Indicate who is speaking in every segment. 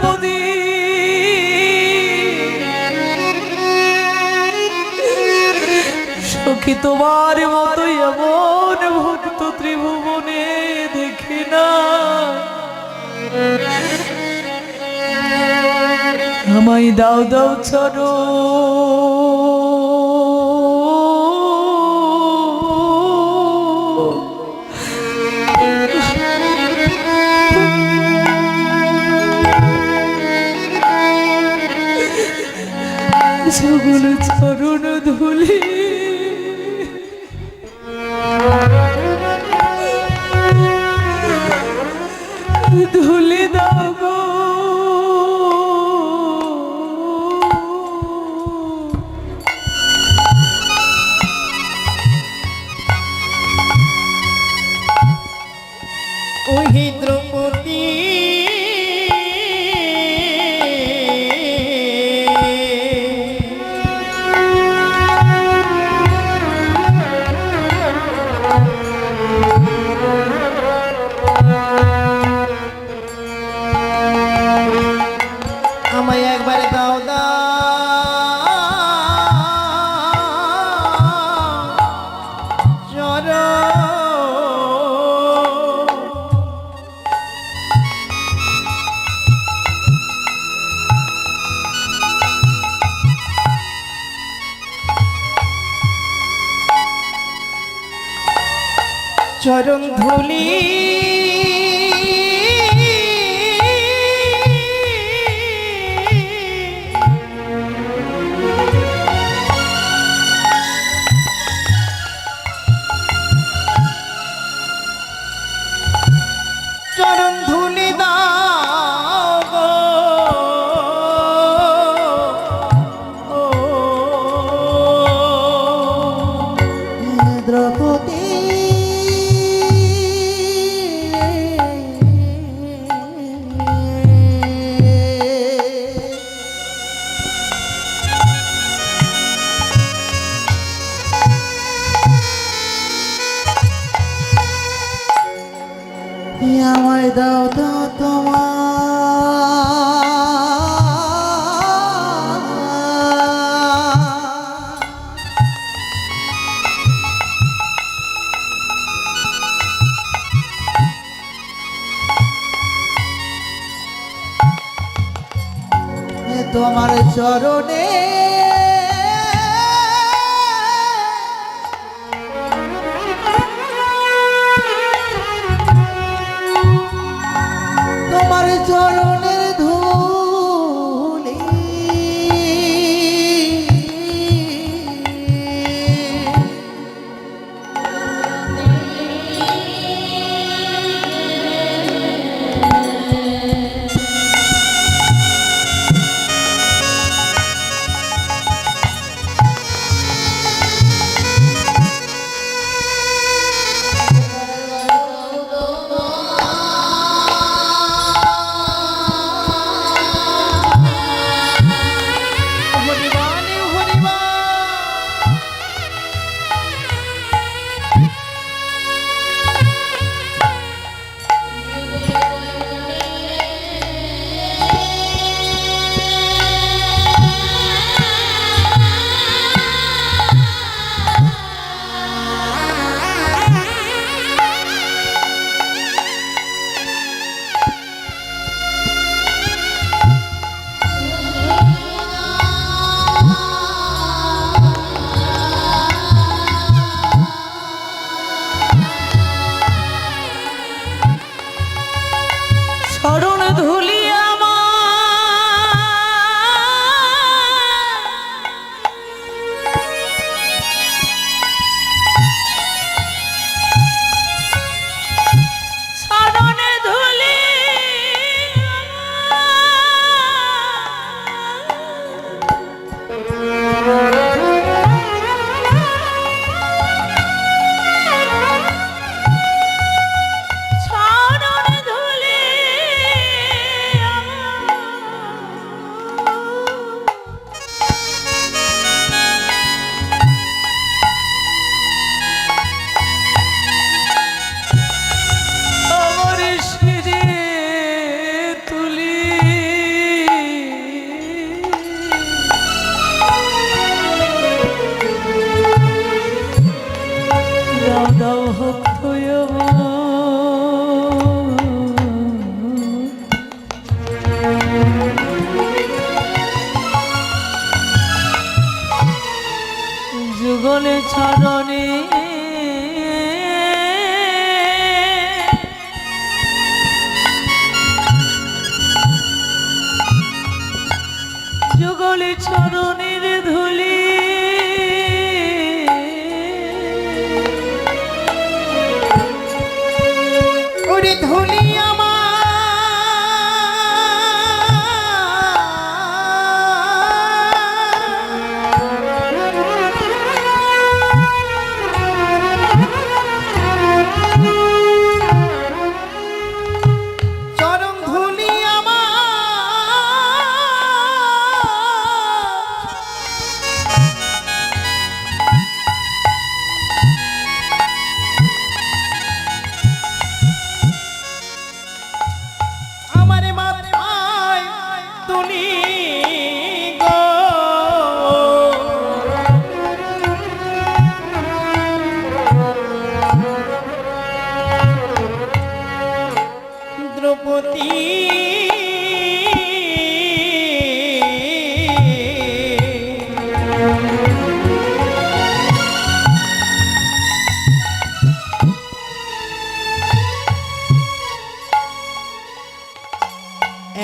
Speaker 1: দ্রৌপদী সখী তোমার মতো এমন ভক্ত ত্রিভুবনে দেখি না। আমায় দাও দাও চরণ সকল চরণ ধুলি ধুলি দাও গো।
Speaker 2: ওহে দ্রৌপদী আমায় একবারে দাও দাও চরণ। চরণ ধুলি চরণ ধুলি দাও গো। দ্রৌপদী আমায় দাও দাও তোমার তোমার চরণে তোমার চরণের ধুলি
Speaker 1: চরণ ধুলি চরণে ধুলি চরণ ধুলি চরণের ধুলি
Speaker 2: ওরে ধুলি চরণ ধুলি আমার মাথায় তুলি গো দ্রৌপদী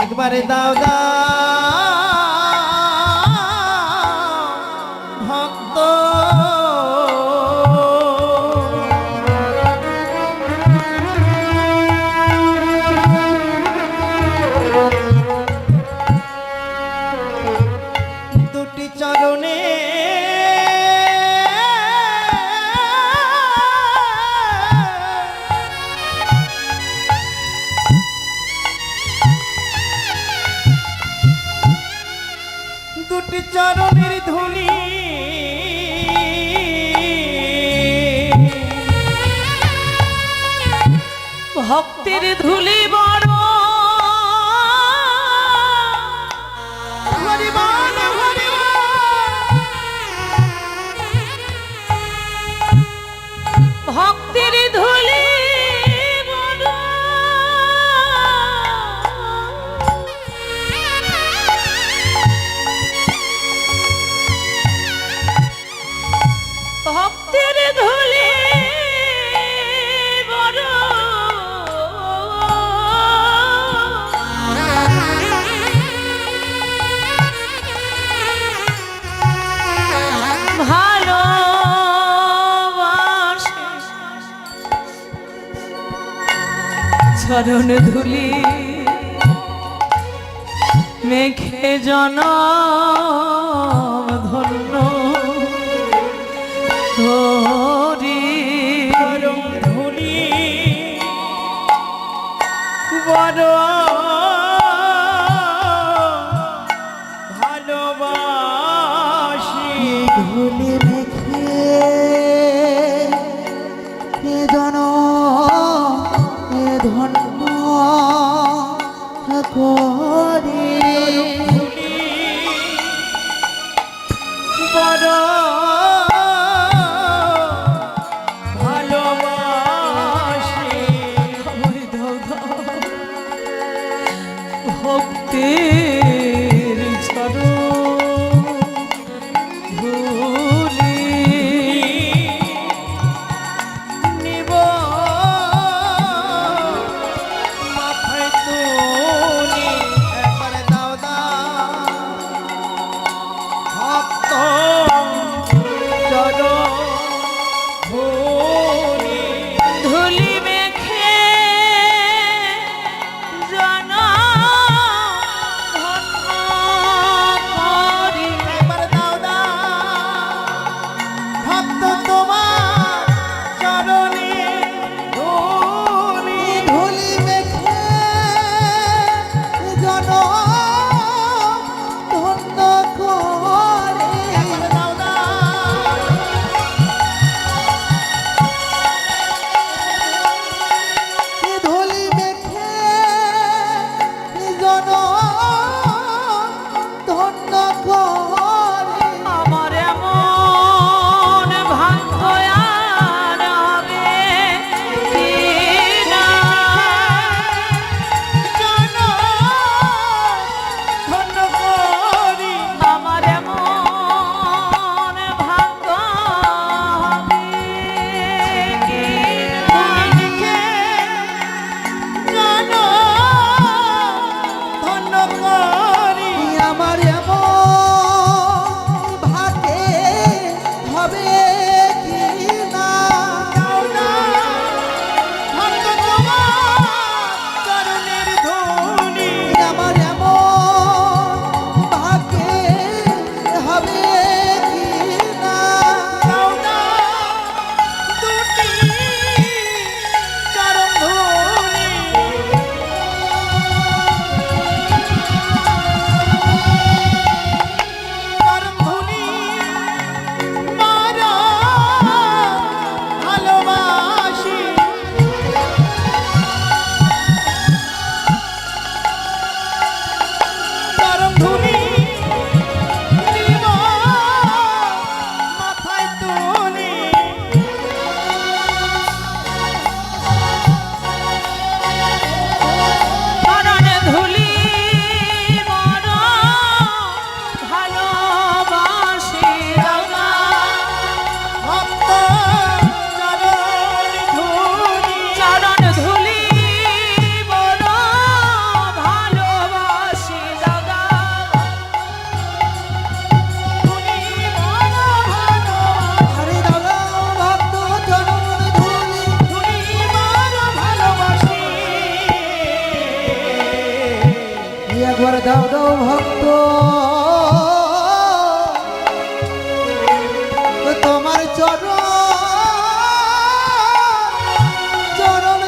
Speaker 2: একবারে দাও ভক্ত দুটি চরণে দুটি চরণের ধুলি
Speaker 1: ভক্তের ধুলি বড়
Speaker 2: হরি বল হরি
Speaker 1: ভক্তের ধুলি বড় ভক্তের ধুলি বড় ভালোবাসে চরণ ধুলি মেঘে জনম ধন্য ধরি
Speaker 2: ধুলি বড় ভালোবাসি ধুলি মেখে এ জন এ ধন্য করি বড় ভালোবাসি
Speaker 1: আমায় দাও দাও ভক্তের চরণ ধুলি
Speaker 2: নিব মাথায় তুলি একবারে দাও ভক্ত চরণ ধুলি
Speaker 1: ধুলি মেখে জনম
Speaker 2: একবার দাও দাও ভক্ত তোমার চরণ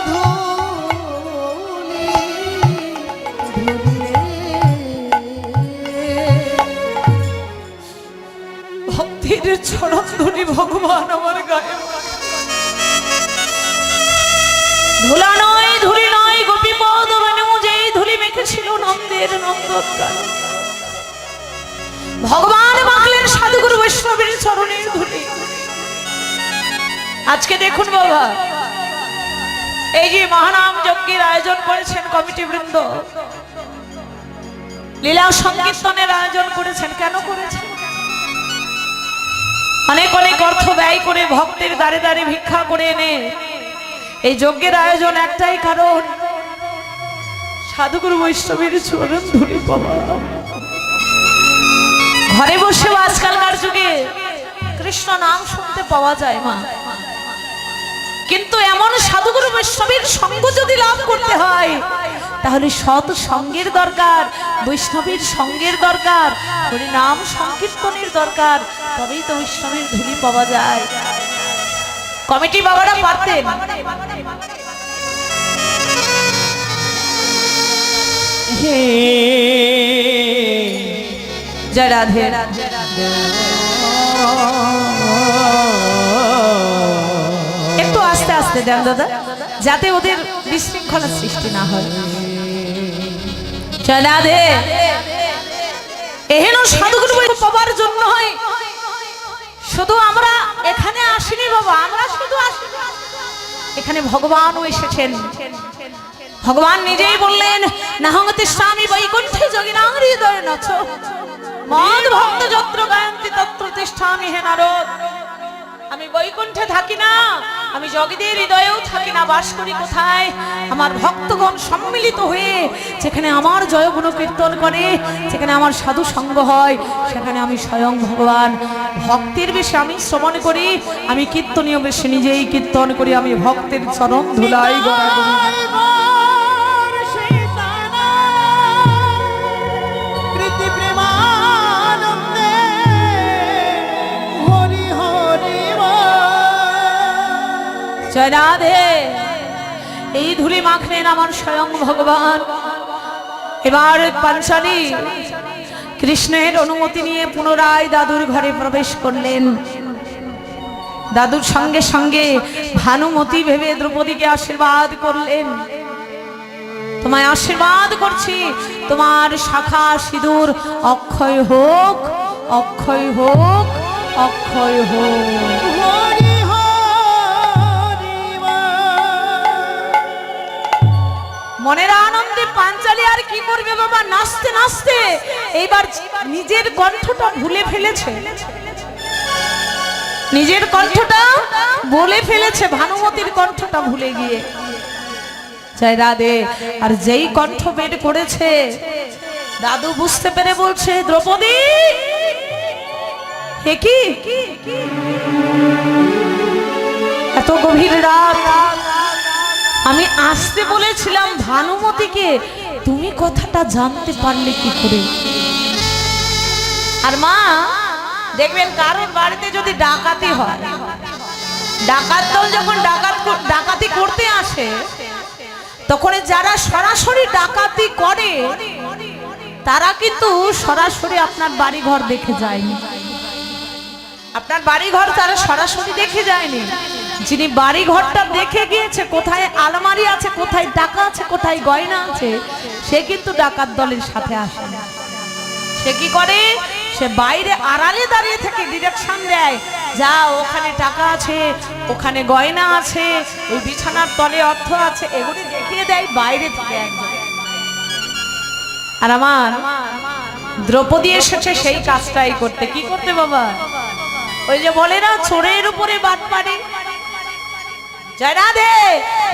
Speaker 2: ধুলি
Speaker 1: ভক্তির চরণ ধুলি ভগবান আমার গায়ে ধুলা নয় ধুলি নয় গোপীপদ বেনু যেই ধুলি মেখেছিল নন্দের নন্দনকান ভগবান মাখলেন সাধুগুরু বৈষ্ণবের চরণের ধুলি। আজকে দেখুন বাবা, এই যে মহানাম যজ্ঞের আয়োজন করেছেন কমিটি বৃন্দ, লীলা সংকীর্তনের আয়োজন করেছেন, কেন করেছেন? অনেক অনেক অর্থ ব্যয় করে ভক্তের দ্বারে দ্বারে ভিক্ষা করে এনে এই যজ্ঞের আয়োজন একটাই কারণ, সাধুগুরু বৈষ্ণবের চরণ ধুলি পাওয়া। ঘরে বসেও আজকালকার যুগে কৃষ্ণ নাম শুনতে পাওয়া যায় মা, কিন্তু এমন সাধুগুরু বৈষ্ণবের সঙ্গ যদি লাভ করতে হয় তাহলে সৎ সঙ্গের দরকার, বৈষ্ণবের সঙ্গের দরকার, হরি নাম সংকীর্তনের দরকার, তবেই তো বৈষ্ণবের ধুলি পাওয়া যায়। কমিটি বাবারা পারতেন,
Speaker 2: হে
Speaker 1: জয় রাধে। একটু আস্তে আস্তে দেন দাদা, যাতে ওদের বিশৃঙ্খলা সৃষ্টি না হয়। জয় রাধে। এহেন সাধুগুরু পাওয়ার জন্য হয় শুধু আমরা এখানে আসিনি বাবা, আমরা শুধু আসিনি, এখানে ভগবানও এসেছেন। ভগবান নিজেই বললেন, নাহংতি স্বামী বৈকুণ্ঠে যোগিনাং হৃদয়ে নাচ মদ ভক্ত যত্র গায়ন্তি তত্র তিষ্ঠামি হে নারদ। আমি বৈকুণ্ঠে থাকি না, আমি যোগীদের হৃদয়েও থাকি না, বাস করি কোথায়? আমার ভক্তগণ সম্মিলিত হয়ে যেখানে আমার জয় গুণ কীর্তন করে, যেখানে আমার সাধু সঙ্গ হয়, সেখানে আমি স্বয়ং ভগবান। ভক্তের বেশে আমি শ্রবণ করি, আমি কীর্তনীয় বেশে নিজেই কীর্তন করি, আমি ভক্তের চরণ ধুলাই গড়াগড়ি। জয় রাধে। এই ধুলি মাখলেন আমার স্বয়ং ভগবান। এবার পাঞ্চালী কৃষ্ণের অনুমতি নিয়ে পুনরায় দাদুর ঘরে প্রবেশ করলেন। দাদুর সঙ্গে সঙ্গে ভানুমতি ভেবে দ্রৌপদীকে আশীর্বাদ করলেন, তোমায় আশীর্বাদ করছি, তোমার শাখা সিঁদুর অক্ষয় হোক, অক্ষয় হোক, অক্ষয় হোক। মনের আনন্দে পাঞ্চালী আর কি করবে বাবা, নাচতে নাচতে এইবার নিজের কণ্ঠটা ভুলে ফেলেছে, নিজের কণ্ঠটা বলে ফেলেছে, ভানুমতির কণ্ঠটা ভুলে গিয়ে। জয় রাধে। আর যেই কণ্ঠ বের করেছে, দাদু বুঝতে পেরে বলছে, দ্রৌপদী হে কি, এত গভীর রাত, আমি আসতে বলেছিলাম ভানুমতিকে, তুমি কথাটা জানতে পারলে কি করে? আর মা দেখবেন কারোর বাড়িতে যদি ডাকাতি হয়, ডাকাত দল যখন ডাকাতি করতে আসে, তখন যারা সরাসরি ডাকাতি করে তারা কিন্তু সরাসরি আপনার বাড়ি ঘর দেখে যায়নি, আপনার বাড়ি ঘর তারা সরাসরি দেখে যায়নি। যিনি বাড়ি ঘরটা দেখে গিয়েছে, কোথায় আলমারি আছে, কোথায় টাকা আছে, কোথায় গয়না আছে, সে কিন্তু ডাকাত দলের সাথে আসে না। সে কি করে? সে বাইরে আড়ালে দাঁড়িয়ে থেকে ডিরেকশন দেয়, যা ওখানে টাকা আছে, ওখানে গয়না আছে, ওই বিছানার তলে অর্থ আছে, এগুলি দেখিয়ে দেয় বাইরে থেকে একজন। আর আমার দ্রৌপদী এসেছে সেই কাজটাই করতে। কি করতে বাবা? ওই যে বলে না, চোরের উপরে বাদ পারে। জয় রাধে।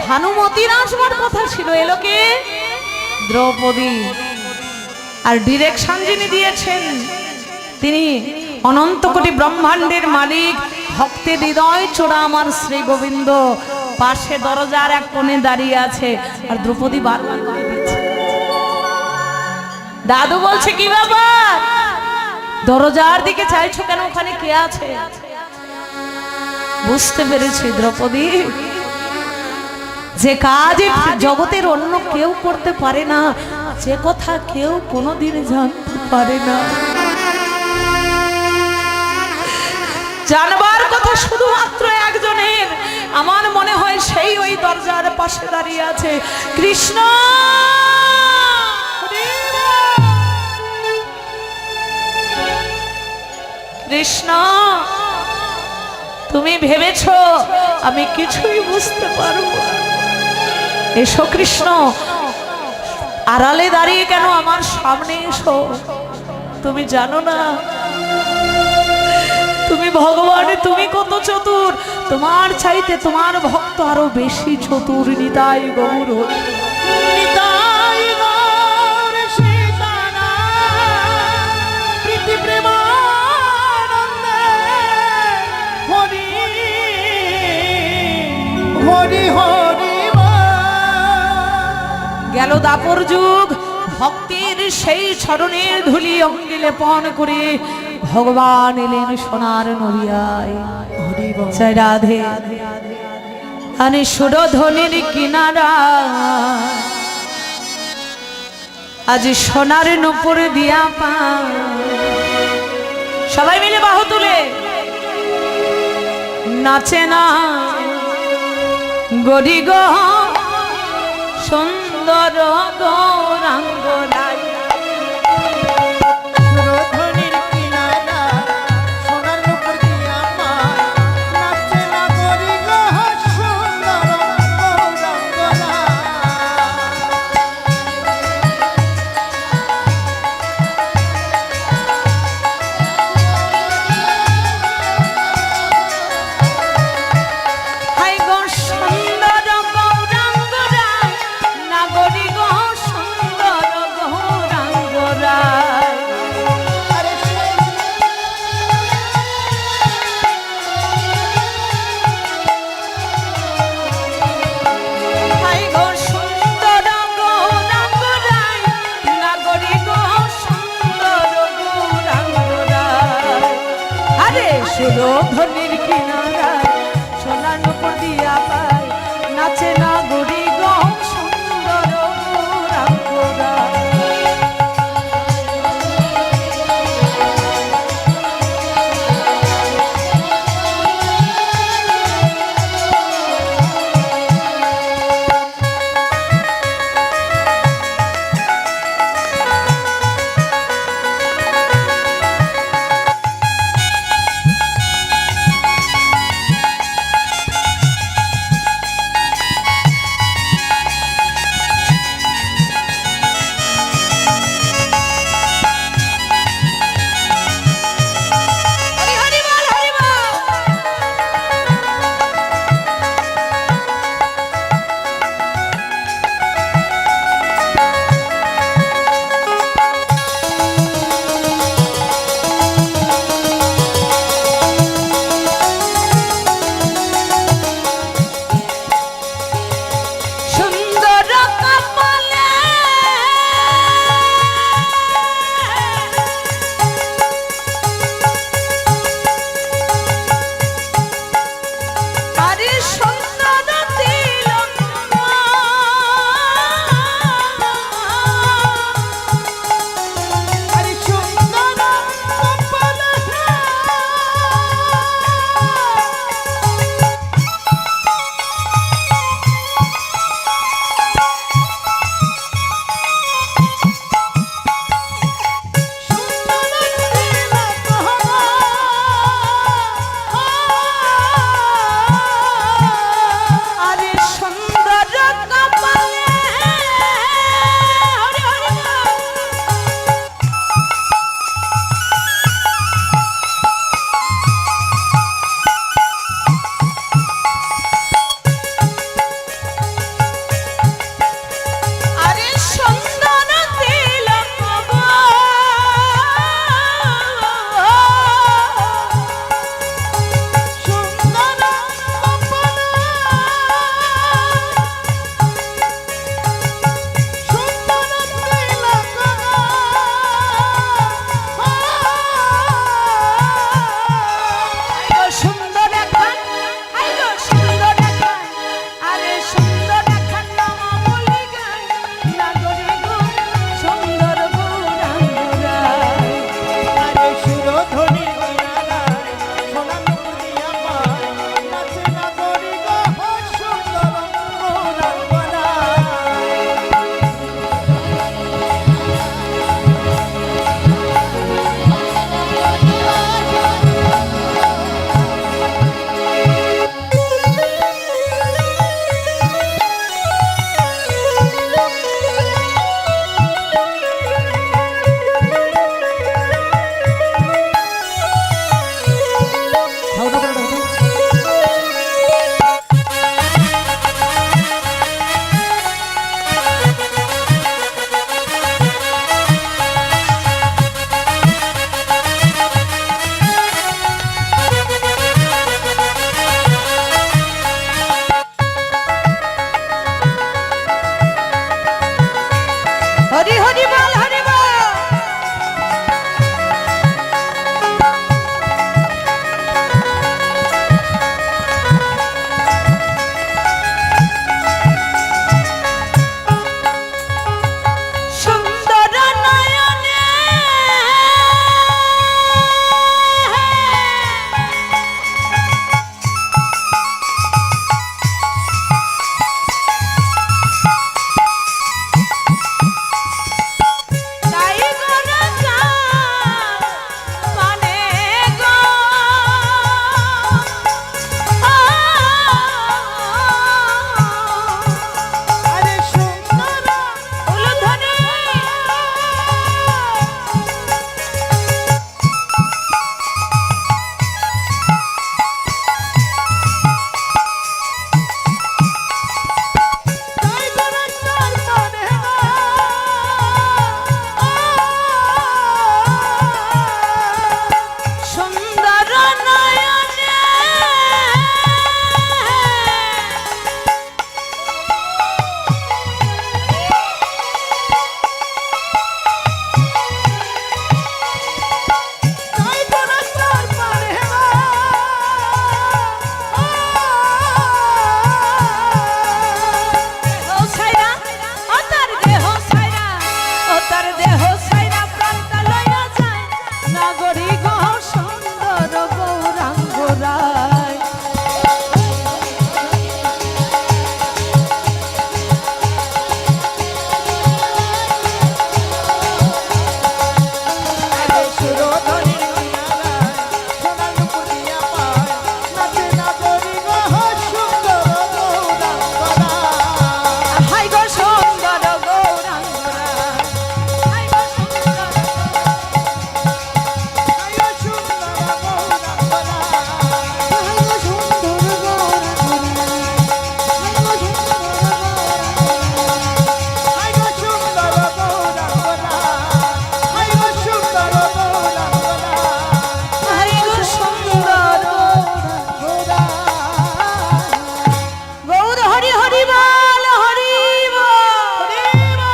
Speaker 1: ভানুমতির আসবার কথা ছিল, এলো কে? দ্রৌপদী। আর ডিরেকশন যিনি দিয়েছেন তিনি অনন্ত কোটি ব্রহ্মাণ্ডের মালিক, ভক্তের হৃদয় চোরা আমার শ্রী গোবিন্দ। পাশে দরজার এক কোণে দাঁড়িয়ে আছে, আর দ্রৌপদী বারবার করে দিচ্ছে। দাদু বলছে কি ব্যাপার, দরজার দিকে চাইছো কেন, ওখানে কে আছে? বুঝতে পেরেছি দ্রৌপদী, যে কাজ জগতের অন্য কেউ করতে পারে না, যে কথা কেউ কোনোদিন জানতে পারে না, জানবার কথা শুধুমাত্র একজনের, আমার মনে হয় সেই ওই দরজার পাশে দাঁড়িয়ে আছে কৃষ্ণ। কৃষ্ণ, তুমি ভেবেছো আমি কিছুই বুঝতে পারবো না? এসো কৃষ্ণ, আড়ালে দাঁড়িয়ে কেন আমার সামনে এসো। তুমি জানো না তুমি ভগবান, তুমি কত চতুর, তোমার চাইতে তোমার ভক্ত আরো বেশি চতুর। নিতাই গৌর, নিতাই গৌর সীতানাথ, প্রীতি প্রেমানন্দে হরি হরি হরি। গেল দাপর যুগ, ভক্তির সেই চরণের ধুলি অঙ্গে লেপন করে ভগবান এলেন সোনার নদিয়ায়। জয় রাধে। আনে সুরধ্বনির কিনারা আজ সোনার নুপুর দিয়া পা, সবাই মিলে বাহু তুলে নাচে না গরি গো সুন্দর গৌরাঙ্গ লাই। সুরধ্বনির কিনারায় সোনার নুপুর দিয়া পা।